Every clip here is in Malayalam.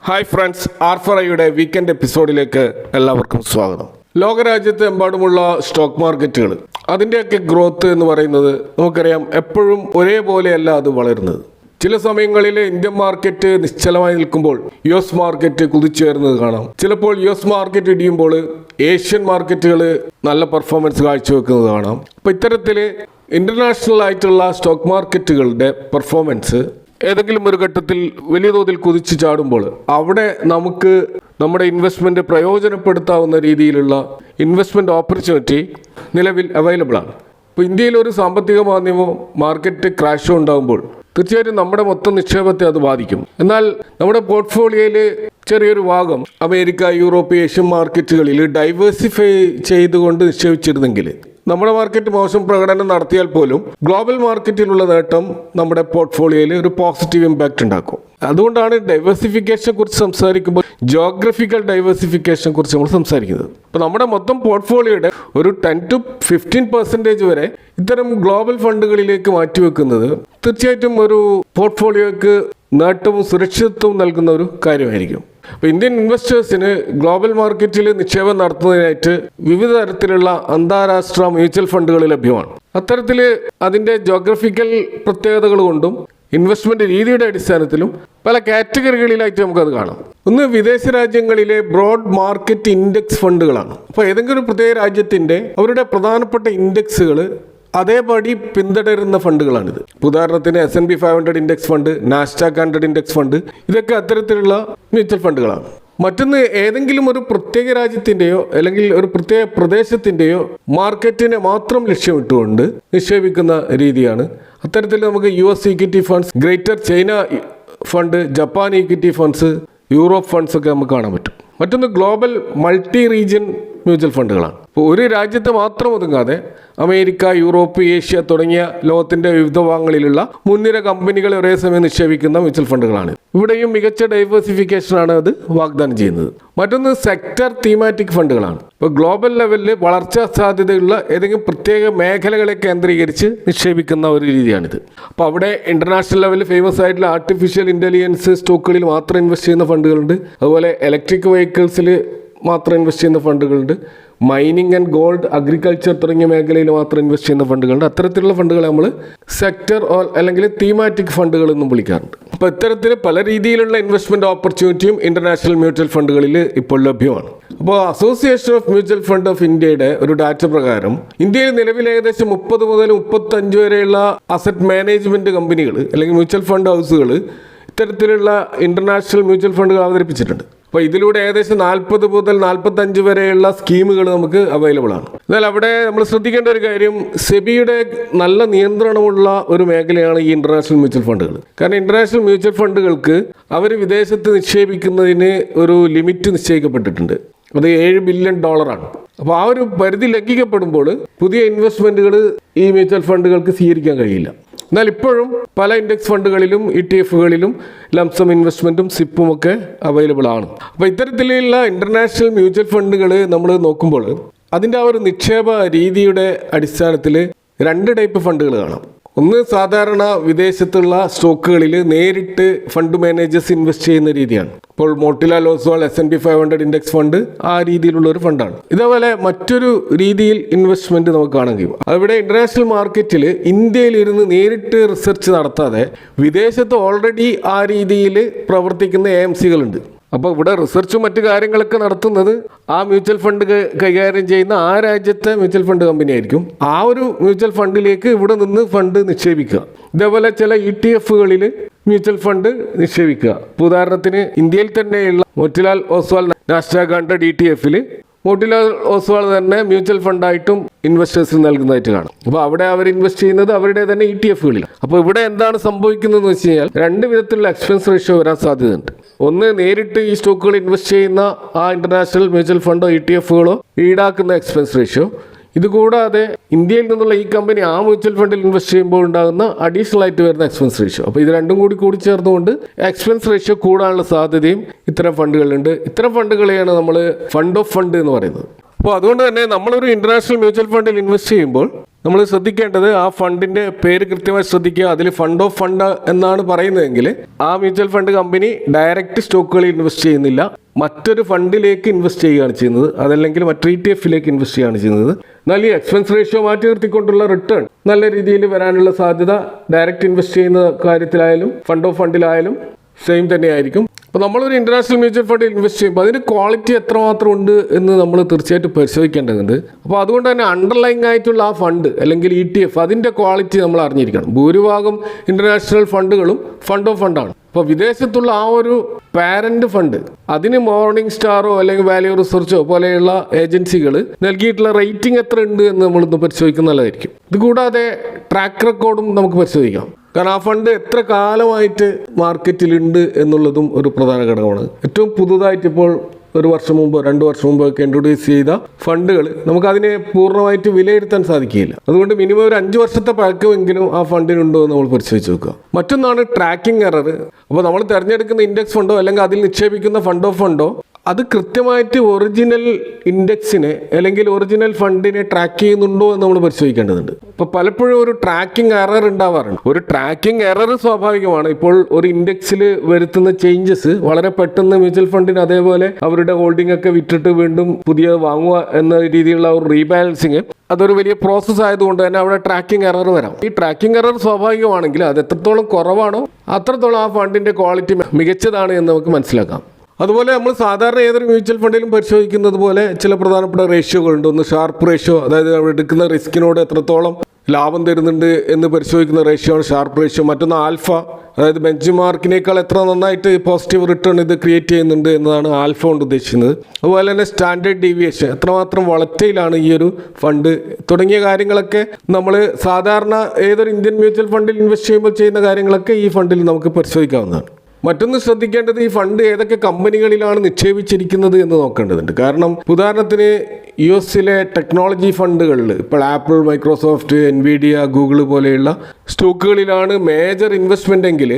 ഹായ് ഫ്രണ്ട്സ്, ആർഫറയുടെ വീക്കെൻഡ് എപ്പിസോഡിലേക്ക് എല്ലാവർക്കും സ്വാഗതം. ലോകരാജ്യത്തെമ്പാടുമുള്ള സ്റ്റോക്ക് മാർക്കറ്റുകൾ, അതിൻ്റെയൊക്കെ ഗ്രോത്ത് എന്ന് പറയുന്നത് നമുക്കറിയാം എപ്പോഴും ഒരേപോലെയല്ല അത് വളരുന്നത്. ചില സമയങ്ങളിൽ ഇന്ത്യൻ മാർക്കറ്റ് നിശ്ചലമായി നിൽക്കുമ്പോൾ US മാർക്കറ്റ് കുതിച്ചുയരുന്നത് കാണാം. ചിലപ്പോൾ US മാർക്കറ്റ് ഇടിയുമ്പോൾ ഏഷ്യൻ മാർക്കറ്റുകൾ നല്ല പെർഫോമൻസ് കാഴ്ചവെക്കുന്നത് കാണാം. അപ്പോൾ ഇത്തരത്തിൽ ഇൻ്റർനാഷണൽ ആയിട്ടുള്ള സ്റ്റോക്ക് മാർക്കറ്റുകളുടെ പെർഫോമൻസ് ഏതെങ്കിലും ഒരു ഘട്ടത്തിൽ വലിയ തോതിൽ കുതിച്ചു ചാടുമ്പോൾ അവിടെ നമുക്ക് നമ്മുടെ ഇൻവെസ്റ്റ്മെൻറ്റ് പ്രയോജനപ്പെടുത്താവുന്ന രീതിയിലുള്ള ഇൻവെസ്റ്റ്മെൻറ്റ് ഓപ്പർച്യൂണിറ്റി നിലവിൽ അവൈലബിൾ ആണ്. ഇപ്പോൾ ഇന്ത്യയിൽ ഒരു സാമ്പത്തിക മാന്ദ്യമോ മാർക്കറ്റ് ക്രാഷോ ഉണ്ടാകുമ്പോൾ തീർച്ചയായിട്ടും നമ്മുടെ മൊത്തം നിക്ഷേപത്തെ അത് ബാധിക്കും. എന്നാൽ നമ്മുടെ പോർട്ട്ഫോളിയോയിൽ ചെറിയൊരു ഭാഗം അമേരിക്ക, യൂറോപ്പ്, ഏഷ്യൻ മാർക്കറ്റുകളിൽ ഡൈവേഴ്സിഫൈ ചെയ്തുകൊണ്ട് നിക്ഷേപിച്ചിരുന്നെങ്കിൽ നമ്മുടെ മാർക്കറ്റ് മോശം പ്രകടനം നടത്തിയാൽ പോലും ഗ്ലോബൽ മാർക്കറ്റിലുള്ള നേട്ടം നമ്മുടെ പോർട്ട്ഫോളിയോയിൽ ഒരു പോസിറ്റീവ് ഇമ്പാക്റ്റ് ഉണ്ടാക്കും. അതുകൊണ്ടാണ് ഡൈവേഴ്സിഫിക്കേഷനെ കുറിച്ച് സംസാരിക്കുമ്പോൾ ജോഗ്രഫിക്കൽ ഡൈവേഴ്സിഫിക്കേഷനെ കുറിച്ച് നമ്മൾ സംസാരിക്കുന്നത്. അപ്പോൾ നമ്മുടെ മൊത്തം പോർട്ട്ഫോളിയോയുടെ ഒരു 10 to 15% വരെ ഇത്തരം ഗ്ലോബൽ ഫണ്ടുകളിലേക്ക് മാറ്റിവെക്കുന്നത് തീർച്ചയായിട്ടും ഒരു പോർട്ട്ഫോളിയോയ്ക്ക് നേട്ടവും സുരക്ഷിതത്വവും നൽകുന്ന ഒരു കാര്യമായിരിക്കും. അപ്പോൾ ഇന്ത്യൻ ഇൻവെസ്റ്റേഴ്സിന് ഗ്ലോബൽ മാർക്കറ്റിൽ നിക്ഷേപം നടത്തുന്നതിനായിട്ട് വിവിധ തരത്തിലുള്ള അന്താരാഷ്ട്ര മ്യൂച്വൽ ഫണ്ടുകൾ ലഭ്യമാണ്. അത്തരത്തിൽ അതിൻ്റെ ജോഗ്രഫിക്കൽ പ്രത്യേകതകൾ കൊണ്ടും ഇൻവെസ്റ്റ്മെൻറ്റ് രീതിയുടെ അടിസ്ഥാനത്തിലും പല കാറ്റഗറികളിലായിട്ട് നമുക്കത് കാണാം. ഒന്ന് വിദേശ രാജ്യങ്ങളിലെ ബ്രോഡ് മാർക്കറ്റ് ഇൻഡെക്സ് ഫണ്ടുകളാണ്. അപ്പോൾ ഏതെങ്കിലും പ്രത്യേക രാജ്യത്തിൻ്റെ അവരുടെ പ്രധാനപ്പെട്ട ഇൻഡെക്സുകൾ അതേപടി പിന്തുടരുന്ന ഫണ്ടുകളാണിത്. ഉദാഹരണത്തിന് S&P 500 index fund, Nasdaq 100 index fund, ഇതൊക്കെ അത്തരത്തിലുള്ള മ്യൂച്വൽ ഫണ്ടുകളാണ്. മറ്റൊന്ന് ഏതെങ്കിലും ഒരു പ്രത്യേക രാജ്യത്തിൻ്റെയോ അല്ലെങ്കിൽ ഒരു പ്രത്യേക പ്രദേശത്തിൻ്റെയോ മാർക്കറ്റിനെ മാത്രം ലക്ഷ്യമിട്ടുകൊണ്ട് നിക്ഷേപിക്കുന്ന രീതിയാണ്. അത്തരത്തിൽ നമുക്ക് US equity funds, greater China fund, Japan equity funds, Europe funds ഒക്കെ നമുക്ക് കാണാൻ പറ്റും. മറ്റൊന്ന് ഗ്ലോബൽ മൾട്ടി റീജിയൻ മ്യൂച്വൽ ഫണ്ടുകളാണ്. ഇപ്പോൾ ഒരു രാജ്യത്ത് മാത്രം ഒതുങ്ങാതെ അമേരിക്ക, യൂറോപ്പ്, ഏഷ്യ തുടങ്ങിയ ലോകത്തിൻ്റെ വിവിധ ഭാഗങ്ങളിലുള്ള മുൻനിര കമ്പനികളെ ഒരേ സമയം നിക്ഷേപിക്കുന്ന മ്യൂച്വൽ ഫണ്ടുകളാണ്. ഇവിടെയും മികച്ച ഡൈവേഴ്സിഫിക്കേഷനാണ് അത് വാഗ്ദാനം ചെയ്യുന്നത്. മറ്റൊന്ന് സെക്ടർ തീമാറ്റിക് ഫണ്ടുകളാണ്. ഇപ്പോൾ ഗ്ലോബൽ ലെവലിൽ വളർച്ചാ സാധ്യതയുള്ള ഏതെങ്കിലും പ്രത്യേക മേഖലകളെ കേന്ദ്രീകരിച്ച് നിക്ഷേപിക്കുന്ന ഒരു രീതിയാണിത്. അപ്പോൾ അവിടെ ഇൻ്റർനാഷണൽ ലെവലിൽ ഫേമസ് ആയിട്ടുള്ള ആർട്ടിഫിഷ്യൽ ഇൻ്റലിജൻസ് സ്റ്റോക്കുകളിൽ മാത്രം ഇൻവെസ്റ്റ് ചെയ്യുന്ന ഫണ്ടുകളുണ്ട്. അതുപോലെ ഇലക്ട്രിക് വെഹിക്കിൾസിൽ മാത്രം ഇൻവെസ്റ്റ് ചെയ്യുന്ന ഫണ്ടുകളുണ്ട്. മൈനിങ് ആൻഡ് ഗോൾഡ്, അഗ്രികൾച്ചർ തുടങ്ങിയ മേഖലയിൽ മാത്രം ഇൻവെസ്റ്റ് ചെയ്യുന്ന ഫണ്ടുകളുണ്ട്. അത്തരത്തിലുള്ള ഫണ്ടുകളെ നമ്മൾ സെക്ടർ അല്ലെങ്കിൽ തീമാറ്റിക് ഫണ്ടുകൾ എന്നും വിളിക്കാറുണ്ട്. അപ്പോൾ ഇത്തരത്തിൽ പല രീതിയിലുള്ള ഇൻവെസ്റ്റ്മെൻറ്റ് ഓപ്പർച്യൂണിറ്റിയും ഇൻ്റർനാഷണൽ മ്യൂച്വൽ ഫണ്ടുകളിൽ ഇപ്പോൾ ലഭ്യമാണ്. അപ്പോൾ association of mutual fund of ഇന്ത്യയുടെ ഒരു ഡാറ്റ പ്രകാരം ഇന്ത്യയിൽ നിലവിൽ ഏകദേശം 30 മുതൽ 35 വരെയുള്ള അസറ്റ് മാനേജ്മെൻറ്റ് കമ്പനികൾ അല്ലെങ്കിൽ മ്യൂച്വൽ ഫണ്ട് ഹൗസുകൾ ഇത്തരത്തിലുള്ള ഇൻ്റർനാഷണൽ മ്യൂച്വൽ ഫണ്ടുകൾ അവതരിപ്പിച്ചിട്ടുണ്ട്. അപ്പോൾ ഇതിലൂടെ ഏകദേശം 40 മുതൽ 45 വരെയുള്ള സ്കീമുകൾ നമുക്ക് അവൈലബിൾ ആണ്. എന്നാൽ അവിടെ നമ്മൾ ശ്രദ്ധിക്കേണ്ട ഒരു കാര്യം, സെബിയുടെ നല്ല നിയന്ത്രണമുള്ള ഒരു മേഖലയാണ് ഈ ഇൻ്റർനാഷണൽ മ്യൂച്വൽ ഫണ്ടുകൾ. കാരണം ഇൻ്റർനാഷണൽ മ്യൂച്വൽ ഫണ്ടുകൾക്ക് അവർ വിദേശത്ത് നിക്ഷേപിക്കുന്നതിന് ഒരു ലിമിറ്റ് നിശ്ചയിക്കപ്പെട്ടിട്ടുണ്ട്. അത് $7 ബില്യൺ ആണ്. അപ്പോൾ ആ ഒരു പരിധി ലംഘിക്കപ്പെടുമ്പോൾ പുതിയ ഇൻവെസ്റ്റ്മെൻറ്റുകൾ ഈ മ്യൂച്വൽ ഫണ്ടുകൾക്ക് സ്വീകരിക്കാൻ കഴിയില്ല. എന്നാൽ ഇപ്പോഴും പല ഇൻഡെക്സ് ഫണ്ടുകളിലും ETF-കളിലും ലംസം ഇൻവെസ്റ്റ്മെൻറ്റും സിപ്പും ഒക്കെ അവൈലബിൾ ആണ്. അപ്പോൾ ഇത്തരത്തിലുള്ള ഇൻ്റർനാഷണൽ മ്യൂച്വൽ ഫണ്ടുകൾ നമ്മൾ നോക്കുമ്പോൾ അതിൻ്റെ ആ ഒരു നിക്ഷേപ രീതിയുടെ അടിസ്ഥാനത്തിൽ 2 ടൈപ്പ് ഫണ്ടുകൾ കാണാം. ഒന്ന് സാധാരണ വിദേശത്തുള്ള സ്റ്റോക്കുകളിൽ നേരിട്ട് ഫണ്ട് മാനേജേഴ്സ് ഇൻവെസ്റ്റ് ചെയ്യുന്ന രീതിയാണ്. ഇപ്പോൾ Motilal Oswald S&P 500 index fund ആ രീതിയിലുള്ള ഒരു ഫണ്ടാണ്. ഇതേപോലെ മറ്റൊരു രീതിയിൽ ഇൻവെസ്റ്റ്മെൻറ്റ് നമുക്ക് കാണാൻ കഴിയും. അവിടെ ഇൻ്റർനാഷണൽ മാർക്കറ്റിൽ ഇന്ത്യയിൽ ഇരുന്ന് നേരിട്ട് റിസർച്ച് നടത്താതെ വിദേശത്ത് ഓൾറെഡി ആ രീതിയിൽ പ്രവർത്തിക്കുന്ന AMCകളുണ്ട്. അപ്പോൾ ഇവിടെ റിസർച്ചും മറ്റു കാര്യങ്ങളൊക്കെ നടത്തുന്നത് ആ മ്യൂച്വൽ ഫണ്ട് കൈകാര്യം ചെയ്യുന്ന ആ രാജ്യത്തെ മ്യൂച്വൽ ഫണ്ട് കമ്പനി ആയിരിക്കും. ആ ഒരു മ്യൂച്വൽ ഫണ്ടിലേക്ക് ഇവിടെ നിന്ന് ഫണ്ട് നിക്ഷേപിക്കുക. ഇതേപോലെ ചില ETF-കളിൽ മ്യൂച്വൽ ഫണ്ട് നിക്ഷേപിക്കുക. ഉദാഹരണത്തിന് ഇന്ത്യയിൽ തന്നെയുള്ള മോട്ടിലാൽ ഓസ്വാൾ നാസ്ഡാക്ക് 100 ETF-ൽ മോട്ടിലാൽ ഓസ്വാൾ തന്നെ മ്യൂച്വൽ ഫണ്ടായിട്ടും ഇൻവെസ്റ്റേഴ്സിന് നൽകുന്നതായിട്ട് കാണും. അപ്പോൾ അവിടെ അവർ ഇൻവെസ്റ്റ് ചെയ്യുന്നത് അവരുടെ തന്നെ ETF-കളിൽ. അപ്പോൾ ഇവിടെ എന്താണ് സംഭവിക്കുന്നതെന്ന് വെച്ച് കഴിഞ്ഞാൽ 2 വിധത്തിലുള്ള എക്സ്പെൻസ് റേഷ്യോ വരാൻ സാധ്യതയുണ്ട്. ഒന്ന്, നേരിട്ട് ഈ സ്റ്റോക്കുകൾ ഇൻവെസ്റ്റ് ചെയ്യുന്ന ആ ഇൻ്റർനാഷണൽ മ്യൂച്വൽ ഫണ്ടോ ETF-കളോ ഈടാക്കുന്ന എക്സ്പെൻസ് റേഷ്യോ. ഇതുകൂടാതെ ഇന്ത്യയിൽ നിന്നുള്ള ഈ കമ്പനി ആ മ്യൂച്വൽ ഫണ്ടിൽ ഇൻവെസ്റ്റ് ചെയ്യുമ്പോൾ ഉണ്ടാകുന്ന അഡീഷണൽ ആയിട്ട് വരുന്ന എക്സ്പെൻസ് റേഷ്യോ. അപ്പോൾ ഇത് രണ്ടും കൂടി ചേർന്നുകൊണ്ട് എക്സ്പെൻസ് റേഷ്യോ കൂടാനുള്ള സാധ്യതയും ഇത്തരം ഫണ്ടുകളുണ്ട്. ഇത്തരം ഫണ്ടുകളെയാണ് നമ്മൾ ഫണ്ട് ഓഫ് ഫണ്ട് എന്ന് പറയുന്നത്. അപ്പോൾ അതുകൊണ്ട് തന്നെ നമ്മളൊരു ഇൻ്റർനാഷണൽ മ്യൂച്വൽ ഫണ്ടിൽ ഇൻവെസ്റ്റ് ചെയ്യുമ്പോൾ നമ്മൾ ശ്രദ്ധിക്കേണ്ടത് ആ ഫണ്ടിൻ്റെ പേര് കൃത്യമായി ശ്രദ്ധിക്കുക. അതിൽ ഫണ്ട് ഓഫ് ഫണ്ട് എന്നാണ് പറയുന്നതെങ്കിൽ ആ മ്യൂച്വൽ ഫണ്ട് കമ്പനി ഡയറക്റ്റ് സ്റ്റോക്കുകളിൽ ഇൻവെസ്റ്റ് ചെയ്യുന്നില്ല, മറ്റൊരു ഫണ്ടിലേക്ക് ഇൻവെസ്റ്റ് ചെയ്യുകയാണ് ചെയ്യുന്നത്. അതല്ലെങ്കിൽ മറ്റൊരു ETF-ലേക്ക് ഇൻവെസ്റ്റ് ചെയ്യുകയാണ് ചെയ്യുന്നത്. എന്നാൽ ഈ എക്സ്പെൻസ് റേഷ്യോ മാറ്റി നിർത്തിക്കൊണ്ടുള്ള റിട്ടേൺ നല്ല രീതിയിൽ വരാനുള്ള സാധ്യത ഡയറക്റ്റ് ഇൻവെസ്റ്റ് ചെയ്യുന്ന കാര്യത്തിലായാലും ഫണ്ട് ഓഫ് ഫണ്ടിലായാലും സെയിം തന്നെയായിരിക്കും. അപ്പോൾ നമ്മളൊരു ഇൻ്റർനാഷണൽ മ്യൂച്വൽ ഫണ്ടിൽ ഇൻവെസ്റ്റ് ചെയ്യുമ്പോൾ അതിന് ക്വാളിറ്റി എത്രമാത്രം ഉണ്ട് എന്ന് നമ്മൾ തീർച്ചയായിട്ടും പരിശോധിക്കേണ്ടതുണ്ട്. അപ്പോൾ അതുകൊണ്ട് തന്നെ അണ്ടർലൈങ് ആയിട്ടുള്ള ആ ഫണ്ട് അല്ലെങ്കിൽ ETF അതിൻ്റെ ക്വാളിറ്റി നമ്മൾ അറിഞ്ഞിരിക്കണം. ഭൂരിഭാഗം ഇൻ്റർനാഷണൽ ഫണ്ടുകളും ഫണ്ട് ഓഫ് ഫണ്ടാണ്. അപ്പോൾ വിദേശത്തുള്ള ആ ഒരു പാരന്റ് ഫണ്ട് അതിന് മോർണിംഗ് സ്റ്റാറോ അല്ലെങ്കിൽ വാല്യൂ റിസർച്ചോ പോലെയുള്ള ഏജൻസികൾ നൽകിയിട്ടുള്ള റേറ്റിംഗ് എത്ര ഉണ്ട് എന്ന് നമ്മളൊന്ന് പരിശോധിക്കുന്നത് നല്ലതായിരിക്കും. ഇതുകൂടാതെ ട്രാക്ക് റെക്കോർഡും നമുക്ക് പരിശോധിക്കാം. കാരണം ആ ഫണ്ട് എത്ര കാലമായിട്ട് മാർക്കറ്റിലുണ്ട് എന്നുള്ളതും ഒരു പ്രധാന ഘടകമാണ്. ഏറ്റവും പുതുതായിട്ട് ഇപ്പോൾ 1 വർഷം മുമ്പ് 2 വർഷം മുമ്പൊക്കെ ഇൻട്രൊഡ്യൂസ് ചെയ്ത ഫണ്ടുകൾ നമുക്കതിനെ പൂർണ്ണമായിട്ട് വിലയിരുത്താൻ സാധിക്കില്ല. അതുകൊണ്ട് മിനിമം ഒരു 5 വർഷത്തെ പഴക്കമെങ്കിലും ആ ഫണ്ടിനുണ്ടോ എന്ന് നമ്മൾ പരിശോധിച്ച് നോക്കുക. മറ്റൊന്നാണ് ട്രാക്കിംഗ് എറർ. അപ്പോൾ നമ്മൾ തിരഞ്ഞെടുക്കുന്ന ഇൻഡെക്സ് ഫണ്ടോ അല്ലെങ്കിൽ അതിൽ നിക്ഷേപിക്കുന്ന ഫണ്ട് ഓഫ് ഫണ്ടോ അത് കൃത്യമായിട്ട് ഒറിജിനൽ ഇൻഡെക്സിനെ അല്ലെങ്കിൽ ഒറിജിനൽ ഫണ്ടിനെ ട്രാക്ക് ചെയ്യുന്നുണ്ടോ എന്ന് നമ്മൾ പരിശോധിക്കേണ്ടതുണ്ട്. ഇപ്പോൾ പലപ്പോഴും ഒരു ട്രാക്കിംഗ് എറർ ഉണ്ടാവാറുണ്ട്. ഒരു ട്രാക്കിംഗ് എറർ സ്വാഭാവികമാണ്. ഇപ്പോൾ ഒരു ഇൻഡെക്സിൽ വരുത്തുന്ന ചേഞ്ചസ് വളരെ പെട്ടെന്ന് മ്യൂച്വൽ ഫണ്ടിന് അതേപോലെ അവരുടെ ഹോൾഡിംഗ് ഒക്കെ വിറ്റിട്ട് വീണ്ടും പുതിയ വാങ്ങുക എന്ന രീതിയിലുള്ള ഒരു റീബാലൻസിങ് അതൊരു വലിയ പ്രോസസ്സ് ആയതുകൊണ്ട് തന്നെ അവിടെ ട്രാക്കിംഗ് എറർ വരാം. ഈ ട്രാക്കിംഗ് എറർ സ്വാഭാവികമാണെങ്കിൽ അത് എത്രത്തോളം കുറവാണോ അത്രത്തോളം ആ ഫണ്ടിൻ്റെ ക്വാളിറ്റി മികച്ചതാണ് എന്ന് നമുക്ക് മനസ്സിലാക്കാം. അതുപോലെ നമ്മൾ സാധാരണ ഏതൊരു മ്യൂച്വൽ ഫണ്ടിലും പരിശോധിക്കുന്നത് പോലെ ചില പ്രധാനപ്പെട്ട റേഷ്യോകളുണ്ട്. ഒന്ന് ഷാർപ്പ് റേഷ്യോ, അതായത് എടുക്കുന്ന റിസ്കിനോട് എത്രത്തോളം ലാഭം തരുന്നുണ്ട് എന്ന് പരിശോധിക്കുന്ന റേഷ്യോ ആണ് ഷാർപ്പ് റേഷ്യോ. മറ്റൊന്ന് ആൽഫ, അതായത് ബെഞ്ച് മാർക്കിനേക്കാൾ എത്ര നന്നായിട്ട് പോസിറ്റീവ് റിട്ടേൺ ഇത് ക്രിയേറ്റ് ചെയ്യുന്നുണ്ട് എന്നതാണ് ആൽഫ കൊണ്ട് ഉദ്ദേശിക്കുന്നത്. അതുപോലെ തന്നെ സ്റ്റാൻഡേർഡ് ഡീവിയേഷൻ, എത്രമാത്രം വളറ്റയിലാണ് ഈ ഒരു ഫണ്ട് തുടങ്ങിയ കാര്യങ്ങളൊക്കെ നമ്മൾ സാധാരണ ഏതൊരു ഇന്ത്യൻ മ്യൂച്വൽ ഫണ്ടിൽ ഇൻവെസ്റ്റ് ചെയ്യുമ്പോൾ ചെയ്യുന്ന കാര്യങ്ങളൊക്കെ ഈ ഫണ്ടിൽ നമുക്ക് പരിശോധിക്കാവുന്നതാണ്. മറ്റൊന്ന് ശ്രദ്ധിക്കേണ്ടത് ഈ ഫണ്ട് ഏതൊക്കെ കമ്പനികളിലാണ് നിക്ഷേപിച്ചിരിക്കുന്നത് എന്ന് നോക്കേണ്ടതുണ്ട്. കാരണം ഉദാഹരണത്തിന് US-ലെ ടെക്നോളജി ഫണ്ടുകളിൽ ഇപ്പോൾ ആപ്പിൾ, മൈക്രോസോഫ്റ്റ്, എൻവിഡിയ, ഗൂഗിൾ പോലെയുള്ള സ്റ്റോക്കുകളിലാണ് മേജർ ഇൻവെസ്റ്റ്മെൻ്റ് എങ്കിൽ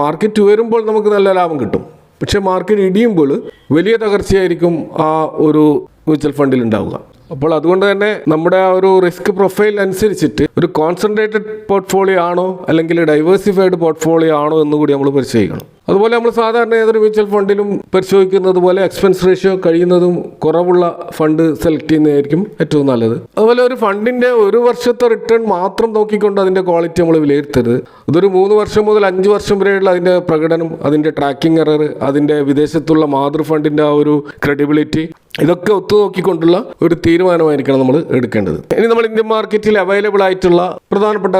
മാർക്കറ്റ് ഉയരുമ്പോൾ നമുക്ക് നല്ല ലാഭം കിട്ടും. പക്ഷേ മാർക്കറ്റ് ഇടിയുമ്പോൾ വലിയ തകർച്ചയായിരിക്കും ആ ഒരു മ്യൂച്വൽ ഫണ്ടിൽ ഉണ്ടാവുക. അപ്പോൾ അതുകൊണ്ട് തന്നെ നമ്മുടെ ആ ഒരു റിസ്ക് പ്രൊഫൈൽ അനുസരിച്ചിട്ട് ഒരു കോൺസെൻട്രേറ്റഡ് പോർട്ട്ഫോളിയോ ആണോ അല്ലെങ്കിൽ ഡൈവേഴ്സിഫൈഡ് പോർട്ട്ഫോളിയോ ആണോ എന്നുകൂടി നമ്മൾ പരിശോധിക്കണം. അതുപോലെ നമ്മൾ സാധാരണ ഏതൊരു മ്യൂച്വൽ ഫണ്ടിലും പരിശോധിക്കുന്നത് പോലെ എക്സ്പെൻസ് റേഷ്യോ കഴിയുന്നതും കുറവുള്ള ഫണ്ട് സെലക്ട് ചെയ്യുന്നതായിരിക്കും ഏറ്റവും നല്ലത്. അതുപോലെ ഒരു ഫണ്ടിൻ്റെ 1 വർഷത്തെ റിട്ടേൺ മാത്രം നോക്കിക്കൊണ്ട് അതിൻ്റെ ക്വാളിറ്റി നമ്മൾ വിലയിരുത്തരുത്. ഇതൊരു 3 വർഷം മുതൽ 5 വർഷം വരെയുള്ള അതിൻ്റെ പ്രകടനം, അതിൻ്റെ ട്രാക്കിംഗ് എറർ, അതിൻ്റെ വിദേശത്തുള്ള മാതൃ ഫണ്ടിൻ്റെ ആ ഒരു ക്രെഡിബിലിറ്റി, ഇതൊക്കെ ഒത്തുനോക്കിക്കൊണ്ടുള്ള ഒരു തീരുമാനമായിരിക്കണം നമ്മൾ എടുക്കേണ്ടത്. ഇനി നമ്മൾ ഇന്ത്യൻ മാർക്കറ്റിൽ അവൈലബിൾ ആയിട്ടുള്ള പ്രധാനപ്പെട്ട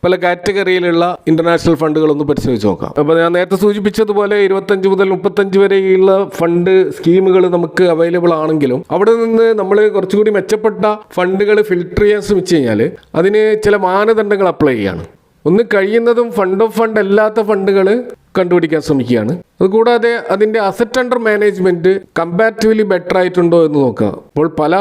പല കാറ്റഗറിയിലുള്ള ഇന്റർനാഷണൽ ഫണ്ടുകളൊന്ന് പരിശോധിച്ച് നോക്കാം. അപ്പോൾ ഞാൻ നേരത്തെ സൂചിപ്പിച്ചതുപോലെ 25 മുതൽ 35 വരെയുള്ള ഫണ്ട് സ്കീമുകൾ നമുക്ക് അവൈലബിൾ ആണെങ്കിലും അവിടെ നിന്ന് നമ്മൾ കുറച്ചുകൂടി മെച്ചപ്പെട്ട ഫണ്ടുകൾ ഫിൽട്ടർ ചെയ്യാൻ ശ്രമിച്ചു കഴിഞ്ഞാൽ അതിന് ചില മാനദണ്ഡങ്ങൾ അപ്ലൈ ചെയ്യാണ്. ഒന്ന് കഴിയുന്നതും ഫണ്ട് ഓഫ് ഫണ്ട് അല്ലാത്ത ഫണ്ടുകൾ കണ്ടുപിടിക്കാൻ ശ്രമിക്കുകയാണ്. അതുകൂടാതെ അതിൻ്റെ asset under management comparatively better ആയിട്ടുണ്ടോ എന്ന് നോക്കുക. അപ്പോൾ പല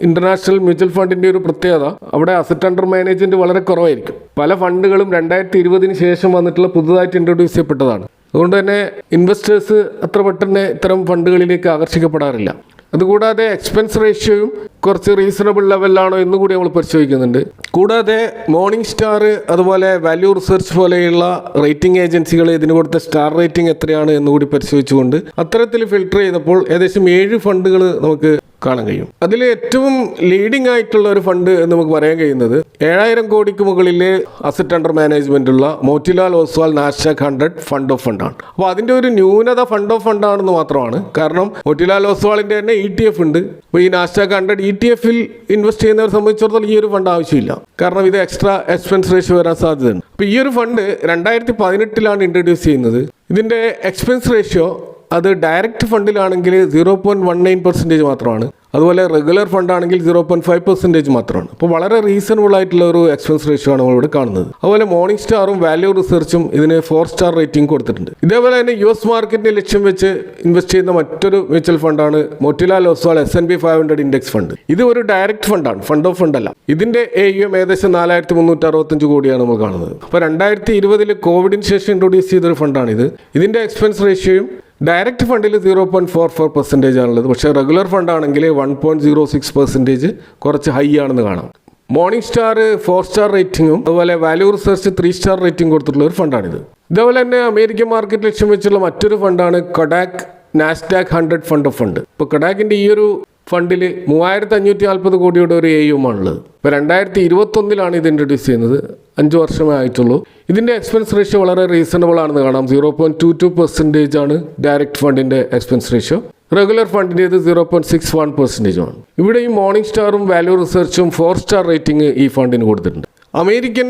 ഇൻ്റർനാഷണൽ മ്യൂച്വൽ ഫണ്ടിൻ്റെ ഒരു പ്രത്യേകത അവിടെ അസറ്റ് അണ്ടർ മാനേജ്മെൻറ്റ് വളരെ കുറവായിരിക്കും. പല ഫണ്ടുകളും 2020 ശേഷം വന്നിട്ടുള്ള പുതുതായിട്ട് ഇൻട്രൊഡ്യൂസ് ചെയ്യപ്പെട്ടതാണ്. അതുകൊണ്ട് തന്നെ ഇൻവെസ്റ്റേഴ്സ് അത്ര പെട്ടെന്ന് ഇത്തരം ഫണ്ടുകളിലേക്ക് ആകർഷിക്കപ്പെടാറില്ല. അതുകൂടാതെ എക്സ്പെൻസ് റേഷ്യോയും കുറച്ച് റീസണബിൾ ലെവലിലാണോ എന്നുകൂടി നമ്മൾ പരിശോധിക്കുന്നുണ്ട്. കൂടാതെ മോർണിംഗ് സ്റ്റാർ അതുപോലെ വാല്യൂ റിസർച്ച് പോലെയുള്ള റേറ്റിംഗ് ഏജൻസികൾ ഇതിന് കൊടുത്ത സ്റ്റാർ റേറ്റിംഗ് എത്രയാണ് എന്നുകൂടി പരിശോധിച്ചുകൊണ്ട് അത്തരത്തിൽ ഫിൽട്ടർ ചെയ്തപ്പോൾ ഏകദേശം 7 ഫണ്ടുകൾ നമുക്ക് കാണാൻ കഴിയും. അതിൽ ഏറ്റവും ലീഡിംഗ് ആയിട്ടുള്ള ഒരു ഫണ്ട് എന്ന് നമുക്ക് പറയാൻ കഴിയുന്നത് 7000 കോടിക്ക് മുകളിലെ അസറ്റ് അണ്ടർ മാനേജ്മെന്റ് ഉള്ള Motilal Oswal Nasdaq 100 fund of ഫണ്ടാണ്. അപ്പോൾ അതിൻ്റെ ഒരു ന്യൂനത ഫണ്ട് ഓഫ് ഫണ്ടാണെന്ന് മാത്രമാണ്. കാരണം മോട്ടിലാൽ ഓസ്വാളിൻ്റെ തന്നെ ETF ഉണ്ട്. അപ്പോൾ ഈ നാസ്ഡാക്ക് 100 ETF-ൽ ഇൻവെസ്റ്റ് ചെയ്യുന്നവരെ സംബന്ധിച്ചിടത്തോളം ഈ ഒരു ഫണ്ട് ആവശ്യമില്ല. കാരണം ഇത് എക്സ്ട്രാ എക്സ്പെൻസ് റേഷ്യോ വരാൻ സാധ്യതയുണ്ട്. അപ്പോൾ ഈ ഒരു ഫണ്ട് 2018 ഇൻട്രൊഡ്യൂസ് ചെയ്യുന്നത്. ഇതിൻ്റെ എക്സ്പെൻസ് റേഷ്യോ അത് ഡയറക്റ്റ് ഫണ്ടിലാണെങ്കിൽ 0.19% മാത്രമാണ്. അതുപോലെ റെഗുലർ ഫണ്ടാണെങ്കിൽ 0.5% മാത്രമാണ്. അപ്പോൾ വളരെ റീസണബിൾ ആയിട്ടുള്ള ഒരു എക്സ്പെൻസ് റേഷ്യോ ആണ് നമ്മളിവിടെ കാണുന്നത്. അതുപോലെ മോർണിംഗ് സ്റ്റാറും വാല്യൂ റിസർച്ചും ഇതിന് 4 സ്റ്റാർ റേറ്റിംഗ് കൊടുത്തിട്ടുണ്ട്. ഇതേപോലെ തന്നെ US മാർക്കറ്റിനെ ലക്ഷ്യം വെച്ച് ഇൻവെസ്റ്റ് ചെയ്യുന്ന മറ്റൊരു mutual ഫണ്ടാണ് Motilal Oswald S&P 500 index fund. ഇത് ഒരു ഡയറക്റ്റ് ഫണ്ടാണ്, ഫണ്ട് ഓഫ് ഫണ്ട് അല്ല. ഇതിന്റെ AUM ഏകദേശം 4365 കോടിയാണ് നമ്മൾ കാണുന്നത്. അപ്പോൾ 2020 കോവിഡിന് ശേഷം ഇൻട്രൊഡ്യൂസ് ചെയ്തൊരു ഫണ്ടാണിത്. ഇതിന്റെ എക്സ്പെൻസ് റേഷ്യോയും ഡയറക്റ്റ് ഫണ്ടിൽ 0.44% ആണുള്ളത്. പക്ഷേ റെഗുലർ ഫണ്ടാണെങ്കിൽ 1.06% കുറച്ച് ഹൈ ആണെന്ന് കാണാം. മോർണിംഗ് സ്റ്റാർ 4 സ്റ്റാർ റേറ്റിംഗും അതുപോലെ വാല്യൂ റിസർച്ച് 3 സ്റ്റാർ റേറ്റിംഗ് കൊടുത്തിട്ടുള്ള ഒരു ഫണ്ടാണിത്. ഇതേപോലെ തന്നെ അമേരിക്കൻ മാർക്കറ്റ് ലക്ഷ്യം വെച്ചുള്ള മറ്റൊരു ഫണ്ടാണ് Kotak Nasdaq 100 fund of fund. ഇപ്പോൾ കൊഡാക്കിൻ്റെ ഈ ഒരു ഫണ്ടിൽ 3540 കോടിയുടെ ഒരു AUM ആണുള്ളത്. ഇപ്പോൾ 2021 ഇത് ഇൻട്രൊഡ്യൂസ് ചെയ്യുന്നത്, 5 വർഷമേ ആയിട്ടുള്ളൂ. ഇതിൻ്റെ എക്സ്പെൻസ് റേഷ്യോ വളരെ റീസണബിൾ ആണെന്ന് കാണാം. 0.22% ആണ് ഡയറക്റ്റ് ഫണ്ടിൻ്റെ എക്സ്പെൻസ് റേഷ്യോ. റെഗുലർ ഫണ്ടിൻ്റേത് 0.61% ആണ്. ഇവിടെ ഈ മോർണിംഗ് സ്റ്റാറും വാല്യൂ റിസർച്ചും 4 സ്റ്റാർ റേറ്റിംഗ് ഈ ഫണ്ടിന് കൊടുത്തിട്ടുണ്ട്. അമേരിക്കൻ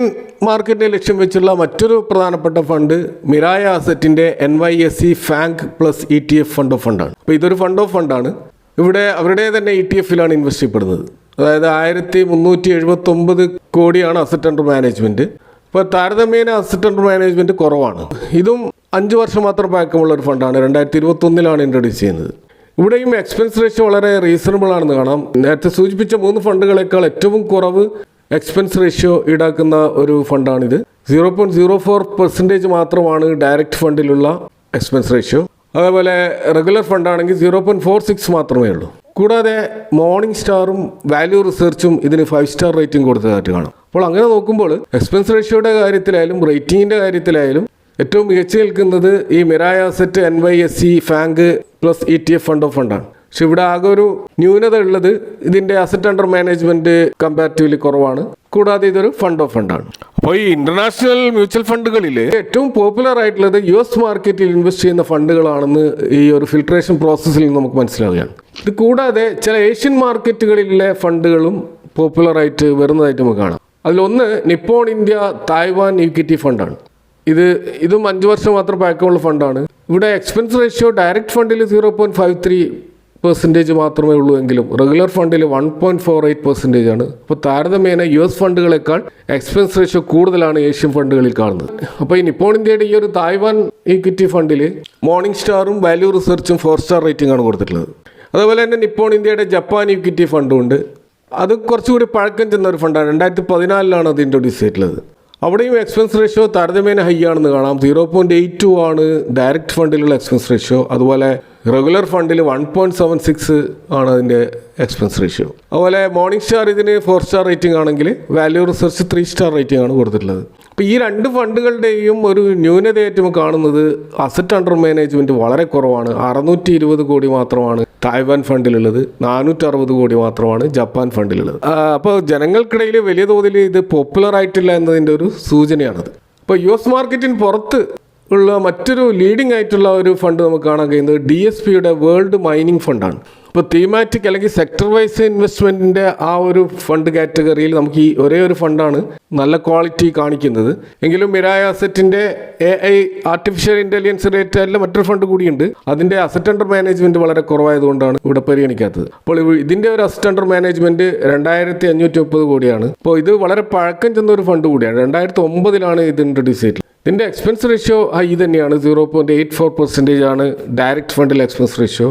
മാർക്കറ്റിനെ ലക്ഷ്യം വെച്ചുള്ള മറ്റൊരു പ്രധാനപ്പെട്ട ഫണ്ട് മിറായ അസറ്റിൻ്റെ NYSE FANG plus ETF fund of ഫണ്ടാണ്. അപ്പോൾ ഇതൊരു ഫണ്ട് ഓഫ് ഫണ്ടാണ്. ഇവിടെ അവരുടെ തന്നെ ETF-ലാണ് ഇൻവെസ്റ്റ് ചെയ്യപ്പെടുന്നത്. അതായത് 1379 കോടിയാണ് അസറ്റ് അണ്ടർ മാനേജ്മെൻറ്റ്. ഇപ്പോൾ താരതമ്യേന അസറ്റ് അണ്ടർ മാനേജ്മെൻറ്റ് കുറവാണ്. ഇതും 5 വർഷം മാത്രം പഴക്കമുള്ള ഒരു ഫണ്ടാണ്. 2021 ഇൻട്രൊഡ്യൂസ് ചെയ്യുന്നത്. ഇവിടെയും എക്സ്പെൻസ് റേഷ്യോ വളരെ റീസണബിൾ ആണെന്ന് കാണാം. നേരത്തെ സൂചിപ്പിച്ച 3 ഫണ്ടുകളേക്കാൾ ഏറ്റവും കുറവ് എക്സ്പെൻസ് റേഷ്യോ ഈടാക്കുന്ന ഒരു ഫണ്ടാണിത്. 0.04% മാത്രമാണ് ഡയറക്റ്റ് ഫണ്ടിലുള്ള എക്സ്പെൻസ് റേഷ്യോ. അതേപോലെ റെഗുലർ ഫണ്ടാണെങ്കിൽ 0.46 മാത്രമേ ഉള്ളൂ. കൂടാതെ മോർണിംഗ് സ്റ്റാറും വാല്യൂ റിസർച്ചും ഇതിന് 5 സ്റ്റാർ റേറ്റിംഗ് കൊടുത്തതായിട്ട് കാണാം. അപ്പോൾ അങ്ങനെ നോക്കുമ്പോൾ എക്സ്പെൻസ് റേഷ്യോയുടെ കാര്യത്തിലായാലും റേറ്റിംഗിൻ്റെ കാര്യത്തിലായാലും ഏറ്റവും മികച്ചു നിൽക്കുന്നത് ഈ Mirae asset NYSE FANG plus ETF fund of ഫണ്ടാണ്. പക്ഷെ ഇവിടെ ആകെ ഒരു ന്യൂനത ഉള്ളത് ഇതിൻ്റെ അസറ്റ് അണ്ടർ മാനേജ്മെൻറ്റ് കമ്പാരിറ്റീവ്ലി കുറവാണ്. കൂടാതെ ഇതൊരു ഫണ്ട് ഓഫ് ഫണ്ടാണ്. അപ്പോൾ ഈ ഇന്റർനാഷണൽ മ്യൂച്വൽ ഫണ്ടുകളിൽ ഏറ്റവും പോപ്പുലർ ആയിട്ടുള്ളത് US മാർക്കറ്റിൽ ഇൻവെസ്റ്റ് ചെയ്യുന്ന ഫണ്ടുകളാണെന്ന് ഈ ഒരു ഫിൽട്രേഷൻ പ്രോസസ്സിൽ നിന്ന് നമുക്ക് മനസ്സിലാവുകയാണ്. ഇത് കൂടാതെ ചില ഏഷ്യൻ മാർക്കറ്റുകളിലെ ഫണ്ടുകളും പോപ്പുലറായിട്ട് വരുന്നതായിട്ട് നമുക്ക് കാണാം. അതിലൊന്ന് നിപ്പോൺ ഇന്ത്യ തായ്വാൻ ഇക്വിറ്റി ഫണ്ടാണ്. ഇതും 5 വർഷം മാത്രം പഴക്കമുള്ള ഫണ്ടാണ്. ഇവിടെ എക്സ്പെൻസ് റേഷ്യോ ഡയറക്റ്റ് ഫണ്ടിൽ 0.53% മാത്രമേ ഉള്ളൂ എങ്കിലും റെഗുലർ ഫണ്ടിൽ 1.48% ആണ്. അപ്പോൾ താരതമ്യേന US ഫണ്ടുകളെക്കാൾ എക്സ്പെൻസ് റേഷ്യോ കൂടുതലാണ് ഏഷ്യൻ ഫണ്ടുകളിൽ കാണുന്നത്. അപ്പോൾ ഈ നിപ്പോൺ ഇന്ത്യയുടെ ഈ ഒരു തായ്വാൻ ഇക്വിറ്റി ഫണ്ടിൽ മോർണിംഗ് സ്റ്റാറും വാല്യൂ റിസർച്ചും 4 സ്റ്റാർ റേറ്റിംഗ് ആണ് കൊടുത്തിട്ടുള്ളത്. അതുപോലെ തന്നെ നിപ്പോൺ ഇന്ത്യയുടെ ജപ്പാൻ ഇക്വിറ്റി ഫണ്ടും ഉണ്ട്. അത് കുറച്ചുകൂടി പഴക്കം ചെന്ന ഒരു ഫണ്ടാണ്. 2014 അത് ഇൻട്രൊഡ്യൂസ് ചെയ്തിട്ടുള്ളത്. അവിടെയും എക്സ്പെൻസ് റേഷ്യോ താരതമ്യേന ഹൈ ആണെന്ന് കാണാം. 0.82 ആണ് ഡയറക്റ്റ് ഫണ്ടിലുള്ള എക്സ്പെൻസ് റേഷ്യോ. അതുപോലെ റെഗുലർ ഫണ്ടിൽ 1.76 ആണ് അതിൻ്റെ എക്സ്പെൻസ് റേഷ്യോ. അതുപോലെ മോർണിംഗ് സ്റ്റാർ ഇതിന് 4 സ്റ്റാർ റേറ്റിംഗ് ആണെങ്കിൽ വാല്യൂ റിസർച്ച് 3 സ്റ്റാർ റേറ്റിംഗ് ആണ് കൊടുത്തിട്ടുള്ളത്. അപ്പോൾ ഈ 2 ഫണ്ടുകളുടെയും ഒരു ന്യൂനതയായിട്ട് കാണുന്നത് അസറ്റ് അണ്ടർ മാനേജ്മെൻറ്റ് വളരെ കുറവാണ്. 620 കോടി മാത്രമാണ് തായ്വാൻ ഫണ്ടിലുള്ളത്, 460 കോടി മാത്രമാണ് ജപ്പാൻ ഫണ്ടിലുള്ളത്. അപ്പോൾ ജനങ്ങൾക്കിടയിൽ വലിയ തോതിൽ ഇത് പോപ്പുലർ ആയിട്ടില്ല എന്നതിൻ്റെ ഒരു സൂചനയാണത്. ഇപ്പോൾ US മാർക്കറ്റിന് പുറത്ത് ഉള്ള മറ്റൊരു ലീഡിംഗ് ആയിട്ടുള്ള ഒരു ഫണ്ട് നമുക്ക് കാണാൻ കഴിയുന്നത് DSPയുടെ വേൾഡ് മൈനിങ് ഫണ്ടാണ്. ഇപ്പോൾ തീമാറ്റിക് അല്ലെങ്കിൽ സെക്ടർ വൈസ് ഇൻവെസ്റ്റ്മെൻറ്റിൻ്റെ ആ ഒരു ഫണ്ട് കാറ്റഗറിയിൽ നമുക്ക് ഈ ഒരേ ഒരു ഫണ്ടാണ് നല്ല ക്വാളിറ്റി കാണിക്കുന്നത്. എങ്കിലും മിറായ അസറ്റിൻ്റെ AI ആർട്ടിഫിഷ്യൽ ഇൻ്റലിജൻസ് റിലേറ്റഡ് മറ്റൊരു ഫണ്ട് കൂടിയുണ്ട്. അതിൻ്റെ അസറ്റ് അണ്ടർ മാനേജ്മെൻറ്റ് വളരെ കുറവായതുകൊണ്ടാണ് ഇവിടെ പരിഗണിക്കാത്തത്. അപ്പോൾ ഇതിൻ്റെ ഒരു അസറ്റ് അണ്ടർ മാനേജ്മെൻറ്റ് 2530 കോടിയാണ്. അപ്പോൾ ഇത് വളരെ പഴക്കം ചെന്ന ഒരു ഫണ്ട് കൂടിയാണ്. 2009 ഇത് ഇൻട്രൊഡ്യൂസ് ചെയ്തിട്ടുള്ളത്. ഇതിൻ്റെ എക്സ്പെൻസ് റേഷ്യോ ഹൈ തന്നെയാണ്. 0.84% ആണ് ഡയറക്റ്റ് ഫണ്ടിലെ എക്സ്പെൻസ് റേഷ്യോ.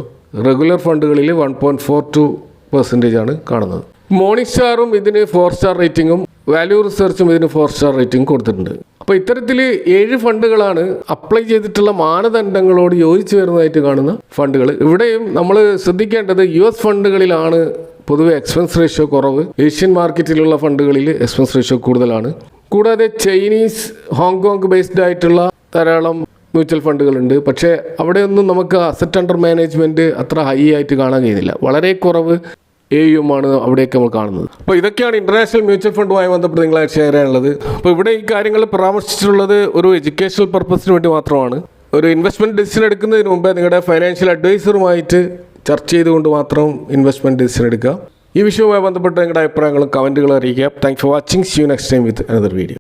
റെഗുലർ ഫണ്ടുകളിൽ 1.42% ആണ് കാണുന്നത്. മോർണിംഗ് സ്റ്റാറും ഇതിന് 4 സ്റ്റാർ റേറ്റിംഗും വാല്യൂ റിസർച്ചും ഇതിന് 4 സ്റ്റാർ റേറ്റിംഗ് കൊടുത്തിട്ടുണ്ട്. അപ്പോൾ ഇത്തരത്തിൽ 7 ഫണ്ടുകളാണ് അപ്ലൈ ചെയ്തിട്ടുള്ള മാനദണ്ഡങ്ങളോട് യോജിച്ച് വരുന്നതായിട്ട് കാണുന്ന ഫണ്ടുകൾ. ഇവിടെയും നമ്മൾ ശ്രദ്ധിക്കേണ്ടത് US ഫണ്ടുകളിലാണ് പൊതുവെ എക്സ്പെൻസ് റേഷ്യോ കുറവ്. ഏഷ്യൻ മാർക്കറ്റിലുള്ള ഫണ്ടുകളിൽ എക്സ്പെൻസ് റേഷ്യോ കൂടുതലാണ്. കൂടാതെ ചൈനീസ് ഹോങ്കോങ് ബേസ്ഡ് ആയിട്ടുള്ള ധാരാളം മ്യൂച്വൽ ഫണ്ടുകളുണ്ട്. പക്ഷേ അവിടെയൊന്നും നമുക്ക് അസറ്റ് അണ്ടർ മാനേജ്മെൻറ്റ് അത്ര ഹൈ ആയിട്ട് കാണാൻ കഴിയുന്നില്ല. വളരെ കുറവ് AUM ആണ് അവിടെയൊക്കെ നമ്മൾ കാണുന്നത്. അപ്പോൾ ഇതൊക്കെയാണ് ഇൻ്റർനാഷണൽ മ്യൂച്വൽ ഫണ്ടുമായി ബന്ധപ്പെട്ട് നിങ്ങളായിട്ട് ഷെയർ ചെയ്യാനുള്ളത്. അപ്പോൾ ഇവിടെ ഈ കാര്യങ്ങൾ പരാമർശിച്ചിട്ടുള്ളത് ഒരു എഡ്യൂക്കേഷണൽ പർപ്പസിന് വേണ്ടി മാത്രമാണ്. ഒരു ഇൻവെസ്റ്റ്മെൻറ്റ് ഡിസിഷൻ എടുക്കുന്നതിന് മുമ്പേ നിങ്ങളുടെ ഫൈനാൻഷ്യൽ അഡ്വൈസറുമായിട്ട് ചർച്ച ചെയ്തുകൊണ്ട് മാത്രം ഇൻവെസ്റ്റ്മെൻറ്റ് ഡിസിഷൻ എടുക്കുക. ഈ വിഷയവുമായി ബന്ധപ്പെട്ട് നിങ്ങളുടെ അഭിപ്രായങ്ങളും കമൻറ്റുകളും അറിയിക്കുക. Thanks for watching. See you next time with another video.